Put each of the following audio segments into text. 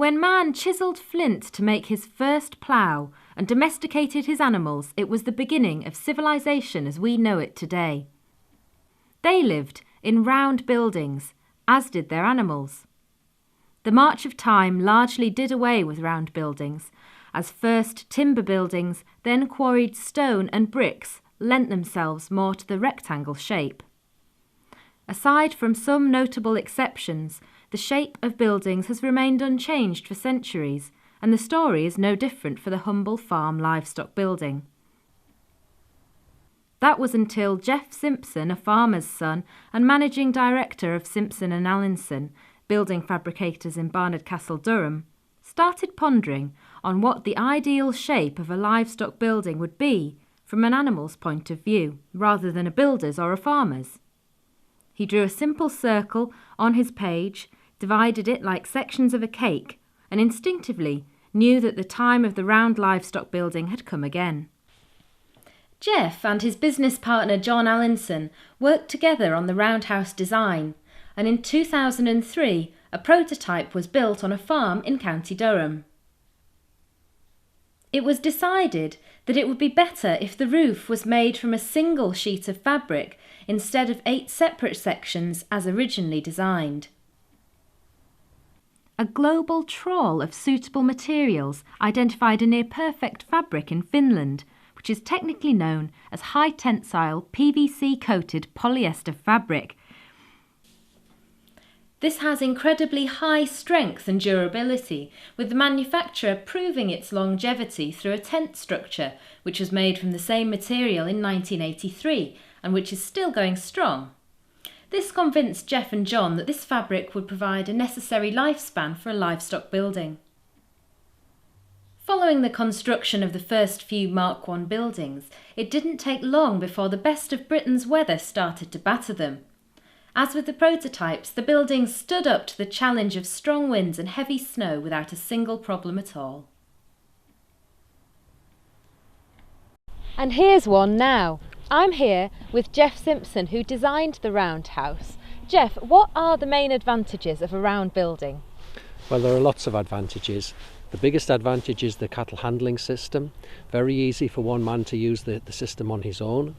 When man chiselled flint to make his first plough and domesticated his animals, it was the beginning of civilization as we know it today. They lived in round buildings, as did their animals. The march of time largely did away with round buildings, as first timber buildings, then quarried stone and bricks, lent themselves more to the rectangle shape. Aside from some notable exceptions, the shape of buildings has remained unchanged for centuries, and the story is no different for the humble farm livestock building. That was until Jeff Simpson, a farmer's son and managing director of Simpson & Allinson, building fabricators in Barnard Castle, Durham, started pondering on what the ideal shape of a livestock building would be from an animal's point of view, rather than a builder's or a farmer's. He drew a simple circle on his page, divided it like sections of a cake, and instinctively knew that the time of the round livestock building had come again. Jeff and his business partner John Allinson worked together on the roundhouse design, and in 2003 a prototype was built on a farm in County Durham. It was decided that it would be better if the roof was made from a single sheet of fabric instead of 8 separate sections as originally designed. A global trawl of suitable materials identified a near-perfect fabric in Finland, which is technically known as high-tensile PVC-coated polyester fabric. This has incredibly high strength and durability, with the manufacturer proving its longevity through a tent structure, which was made from the same material in 1983 and which is still going strong. This convinced Jeff and John that this fabric would provide a necessary lifespan for a livestock building. Following the construction of the first few Mark I buildings, it didn't take long before the best of Britain's weather started to batter them. As with the prototypes, the buildings stood up to the challenge of strong winds and heavy snow without a single problem at all. And here's one now. I'm here with Jeff Simpson, who designed the roundhouse. Jeff, what are the main advantages of a round building? Well, there are lots of advantages. The biggest advantage is the cattle handling system. Very easy for one man to use the system on his own.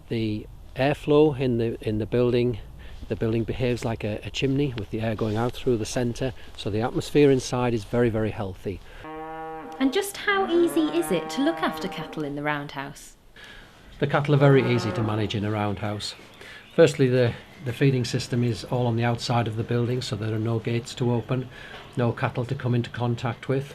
The airflow in the building behaves like a chimney with the air going out through the centre, so the atmosphere inside is very, very healthy. And just how easy is it to look after cattle in the roundhouse? The cattle are very easy to manage in a roundhouse. Firstly, the feeding system is all on the outside of the building, so there are no gates to open, no cattle to come into contact with.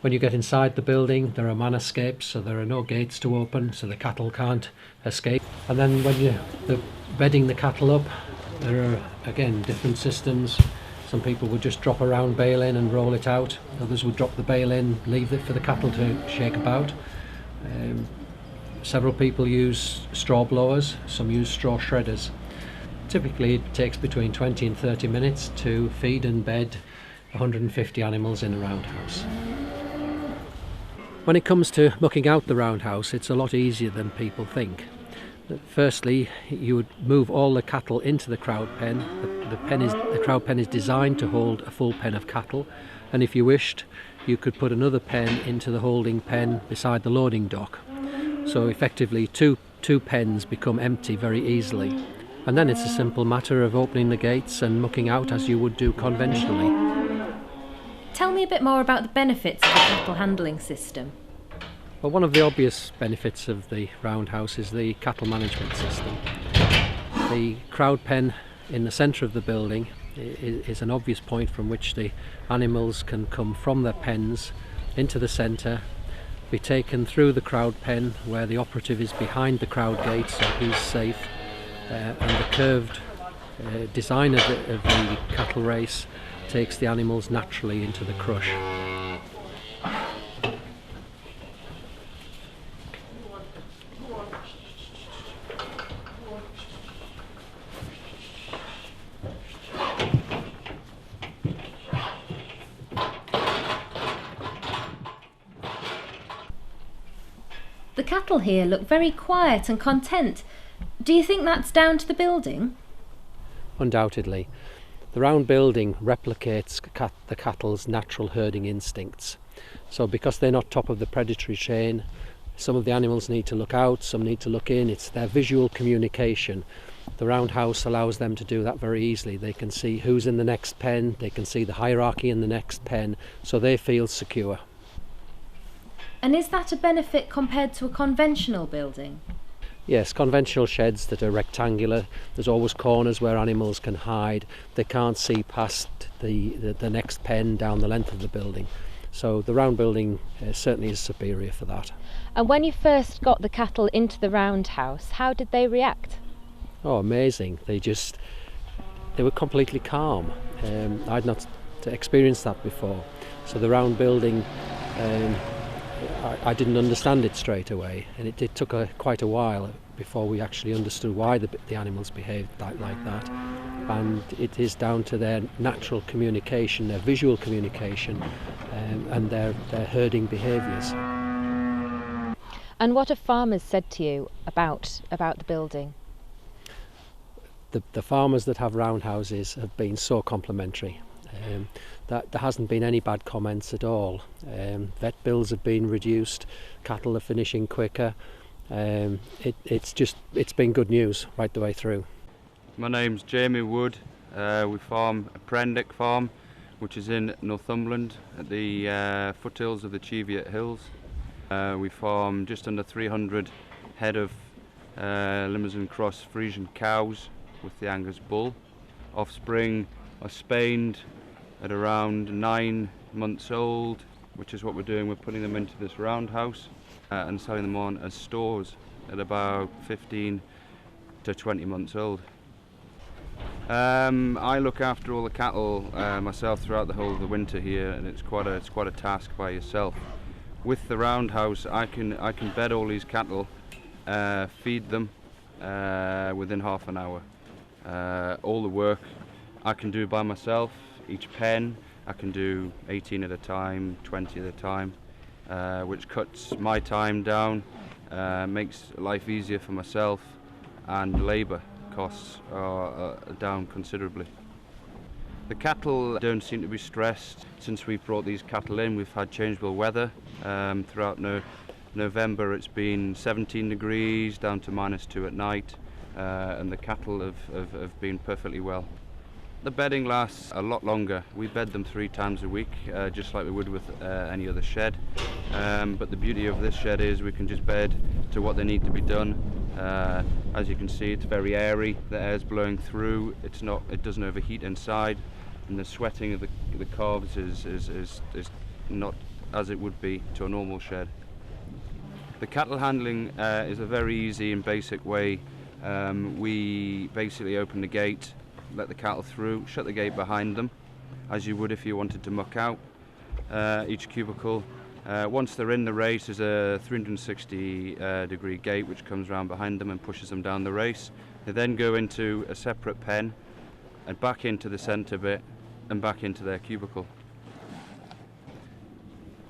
When you get inside the building, there are man escapes, so there are no gates to open, so the cattle can't escape. And then when you're bedding the cattle up, there are again different systems. Some people would just drop a round bale in and roll it out. Others would drop the bale in, leave it for the cattle to shake about. Several people use straw blowers, some use straw shredders. Typically it takes between 20 and 30 minutes to feed and bed 150 animals in a roundhouse. When it comes to mucking out the roundhouse, it's a lot easier than people think. Firstly, you would move all the cattle into the crowd pen. The crowd pen is designed to hold a full pen of cattle, and if you wished, you could put another pen into the holding pen beside the loading dock. So effectively two pens become empty very easily. And then it's a simple matter of opening the gates and mucking out as you would do conventionally. Tell me a bit more about the benefits of the cattle handling system. Well, one of the obvious benefits of the roundhouse is the cattle management system. The crowd pen in the centre of the building is an obvious point from which the animals can come from their pens into the centre, be taken through the crowd pen where the operative is behind the crowd gate, so he's safe, and the curved design of the cattle race takes the animals naturally into the crush. The cattle here look very quiet and content. Do you think that's down to the building? Undoubtedly. The round building replicates the cattle's natural herding instincts. So because they're not top of the predatory chain, some of the animals need to look out, some need to look in. It's their visual communication. The roundhouse allows them to do that very easily. They can see who's in the next pen, they can see the hierarchy in the next pen, so they feel secure. And is that a benefit compared to a conventional building? Yes, conventional sheds that are rectangular, there's always corners where animals can hide. They can't see past the next pen down the length of the building. So the round building certainly is superior for that. And when you first got the cattle into the roundhouse, how did they react? Oh, amazing. They were completely calm. I'd not experienced that before. So the round building, I didn't understand it straight away, and it took quite a while before we actually understood why the animals behaved like that. And it is down to their natural communication, their visual communication, and their herding behaviours. And what have farmers said to you about the building? The farmers that have roundhouses have been so complimentary. That there hasn't been any bad comments at all. Vet bills have been reduced, cattle are finishing quicker. It's been good news right the way through. My name's Jamie Wood. We farm a Prendick farm, which is in Northumberland at the foothills of the Cheviot Hills. We farm just under 300 head of Limousin Cross Frisian cows with the Angus bull. Offspring are spayed at around 9 months old, which is what we're doing. We're putting them into this roundhouse and selling them on as stores at about 15 to 20 months old. I look after all the cattle myself throughout the whole of the winter here, and it's quite a task by yourself. With the roundhouse, I can bed all these cattle, feed them within half an hour. All the work I can do by myself. Each pen I can do 18 at a time, 20 at a time, which cuts my time down, makes life easier for myself, and labour costs are down considerably. The cattle don't seem to be stressed. Since we've brought these cattle in, we've had changeable weather. Throughout November it's been 17 degrees down to -2 at night, and the cattle have been perfectly well. The bedding lasts a lot longer. We bed them 3 times a week, just like we would with any other shed. But the beauty of this shed is we can just bed to what they need to be done. As you can see, it's very airy. The air's blowing through. It doesn't overheat inside, and the sweating of the calves is not as it would be to a normal shed. The cattle handling is a very easy and basic way. We basically open the gate, let the cattle through, shut the gate behind them, as you would if you wanted to muck out each cubicle. Once they're in the race, there's a 360 degree gate which comes round behind them and pushes them down the race. They then go into a separate pen and back into the centre bit and back into their cubicle.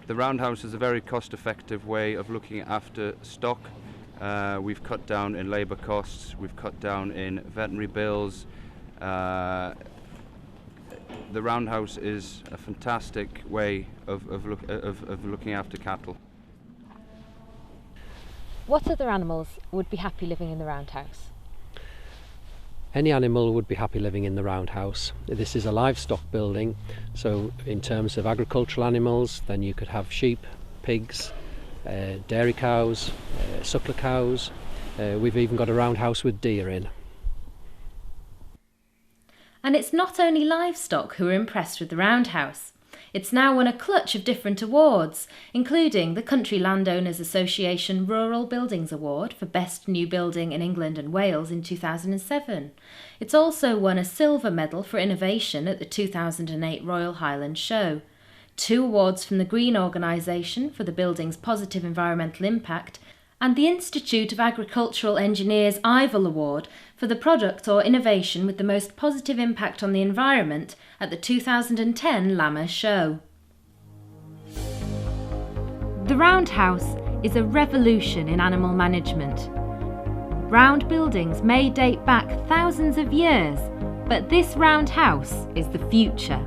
The roundhouse is a very cost-effective way of looking after stock. We've cut down in labour costs, we've cut down in veterinary bills. The roundhouse is a fantastic way of looking after cattle. What other animals would be happy living in the roundhouse? Any animal would be happy living in the roundhouse. This is a livestock building, so in terms of agricultural animals, then you could have sheep, pigs, dairy cows, suckler cows. We've even got a roundhouse with deer in. And it's not only livestock who are impressed with the roundhouse. It's now won a clutch of different awards, including the Country Landowners Association Rural Buildings Award for Best New Building in England and Wales in 2007. It's also won a silver medal for innovation at the 2008 Royal Highland Show, 2 awards from the Green Organisation for the building's positive environmental impact, and the Institute of Agricultural Engineers Ivell Award for the product or innovation with the most positive impact on the environment at the 2010 Lammer Show. The roundhouse is a revolution in animal management. Round buildings may date back thousands of years, But this roundhouse is the future.